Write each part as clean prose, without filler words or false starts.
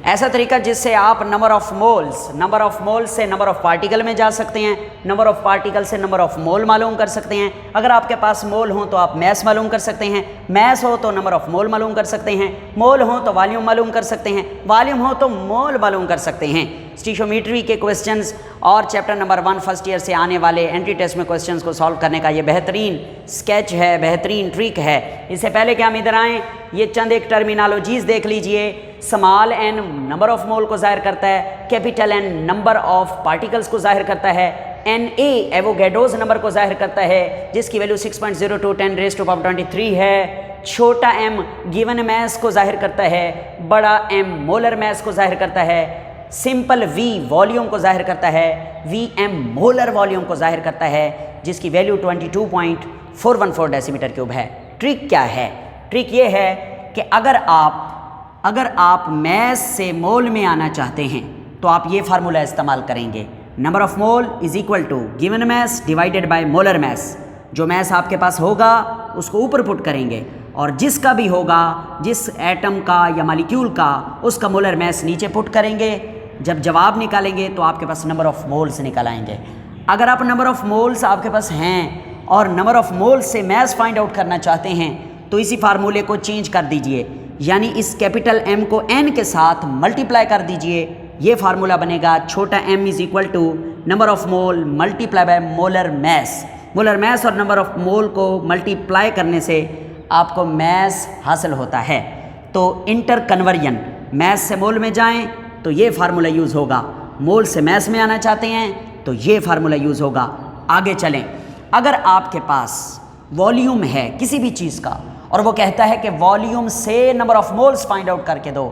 ऐसा तरीका जिससे आप नंबर ऑफ मोल्स से नंबर ऑफ पार्टिकल में जा सकते हैं, नंबर ऑफ पार्टिकल से नंबर ऑफ मोल मालूम कर सकते हैं। अगर आपके पास मोल हो तो आप मैस मालूम कर सकते हैं, मैस हो तो नंबर ऑफ मोल मालूम कर सकते हैं, मोल हो तो वॉल्यूम मालूम कर सकते हैं, वॉल्यूम हो तो मोल मालूम कर सकते हैं। स्टीशियोमेट्री के क्वेश्चंस और चैप्टर नंबर 1 फर्स्ट ईयर से आने वाले एंट्री टेस्ट में क्वेश्चंस को सॉल्व करने का ये बेहतरीन स्केच है, बेहतरीन ट्रिक है। इससे पहले कि हम इधर आएँ, ये चंद एक टर्मिनोलॉजीज़ देख लीजिए। Small n number of mole को जाहिर करता है, capital N number of particles को जाहिर करता है, एन ए एवोगैड्रोस नंबर को जाहिर करता है जिसकी वैल्यू 6.02 10⁻23 है, छोटा एम गिवन मैस को जाहिर करता है, बड़ा एम मोलर मैस को जाहिर करता है, सिंपल वी वॉल्यूम को जाहिर करता है, वी एम मोलर वॉल्यूम को जाहिर करता है जिसकी वैल्यू 22.414 डेसीमीटर क्यूब है। ट्रिक क्या है? ट्रिक ये है कि अगर आप मैस से मोल में आना चाहते हैं तो आप ये फार्मूला इस्तेमाल करेंगे, number of mole is equal to given mass divided by molar mass. जो मैस आपके पास होगा उसको ऊपर पुट करेंगे और जिसका भी होगा, जिस एटम का या मॉलिक्यूल का, उसका मोलर मैस नीचे पुट करेंगे। जब जवाब निकालेंगे तो आपके पास नंबर ऑफ मोल्स निकल आएंगे। अगर आप नंबर ऑफ मोल्स आपके पास हैं और नंबर ऑफ मोल्स से मैस फाइंड आउट करना चाहते हैं तो इसी फार्मूले को चेंज कर दीजिए, यानी इस कैपिटल एम को एन के साथ मल्टीप्लाई कर दीजिए। ये फार्मूला बनेगा छोटा m is equal to number of mole multiply by molar mass. Molar mass और नंबर ऑफ मोल को मल्टीप्लाई करने से आपको मैस हासिल होता है। तो इंटर कन्वर्जन, मैस से मोल में जाएं तो ये फार्मूला यूज़ होगा, मोल से मैस में आना चाहते हैं तो ये फार्मूला यूज़ होगा। आगे चलें, अगर आपके पास वॉल्यूम है किसी भी चीज़ का और वो कहता है कि वॉल्यूम से number of moles find out करके दो,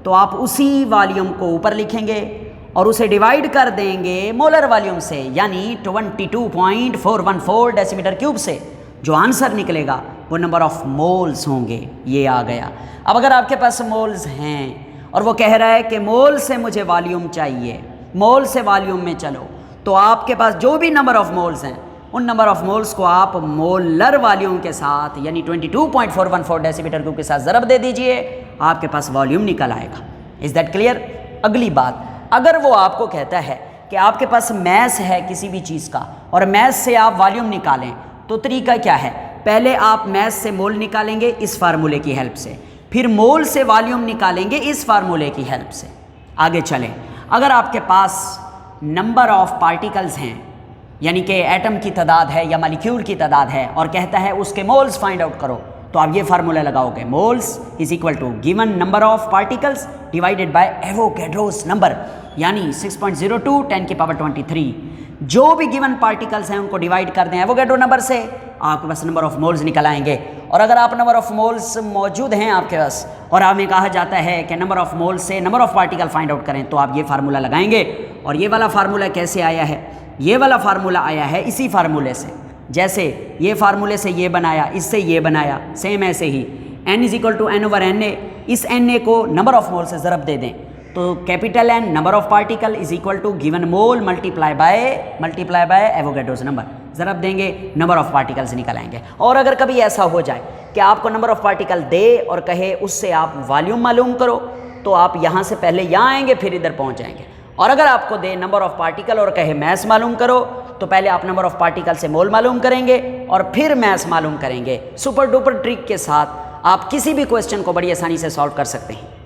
तो आप उसी वॉल्यूम को ऊपर लिखेंगे और उसे डिवाइड कर देंगे मोलर वॉल्यूम से, यानी 22.414 डेसीमीटर क्यूब से। जो आंसर निकलेगा वो नंबर ऑफ मोल्स होंगे। ये आ गया। अब अगर आपके पास मोल्स हैं और वो कह रहा है कि मोल से मुझे वॉल्यूम चाहिए, मोल से वॉल्यूम में चलो, तो आपके पास जो भी नंबर ऑफ मोल्स हैं उन नंबर ऑफ मोल्स को आप मोलर वॉल्यूम के साथ यानी 22.414 डेसीमीटर क्यूब के साथ ज़रब दे दीजिए, आपके पास वॉल्यूम निकल आएगा। Is that clear? अगली बात, अगर वो आपको कहता है कि आपके पास मैस है किसी भी चीज़ का और मैस से आप वॉल्यूम निकालें, तो तरीका क्या है? पहले आप मैस से मोल निकालेंगे इस फार्मूले की हेल्प से, फिर मोल से वॉल्यूम निकालेंगे इस फार्मूले की हेल्प से। आगे चलें, अगर आपके पास नंबर ऑफ पार्टिकल्स हैं यानी कि एटम की तादाद है या मॉलिक्यूल की तादाद है और कहता है उसके मोल्स फाइंड आउट करो, तो आप ये फार्मूला लगाओगे, moles is equal to given number of particles divided by Avogadro's number, यानी 6.02 10⁻23। जो भी गिवन पार्टिकल्स हैं उनको डिवाइड कर दें एवोगैड्रो नंबर से, आपके पास नंबर ऑफ मोल्स निकल आएंगे। और अगर आप नंबर ऑफ मोल्स मौजूद हैं आपके पास और हमें कहा जाता है कि नंबर ऑफ मोल्स से number of particle find out करें, तो आप ये फार्मूला लगाएंगे। और ये वाला फार्मूला कैसे आया है? ये वाला फार्मूला आया है इसी फार्मूले से, जैसे ये फार्मूले से ये बनाया, इससे ये बनाया, सेम ऐसे ही n is equal to n over n a. इस एन ए को नंबर ऑफ मोल से ज़रब दे दें तो capital N number of particle is equal to given mole multiply by Avogadro's number, ज़रब देंगे, नंबर ऑफ पार्टिकल्स निकल आएंगे। और अगर कभी ऐसा हो जाए कि आपको नंबर ऑफ पार्टिकल दे और कहे उससे आप वॉल्यूम मालूम करो, तो आप यहाँ से पहले यहाँ आएंगे फिर इधर पहुँच जाएंगे। और अगर आपको दे नंबर ऑफ पार्टिकल और कहे मैस मालूम करो, तो पहले आप नंबर ऑफ पार्टिकल से मोल मालूम करेंगे और फिर मैस मालूम करेंगे। सुपर डुपर ट्रिक के साथ आप किसी भी क्वेश्चन को बड़ी आसानी से सॉल्व कर सकते हैं।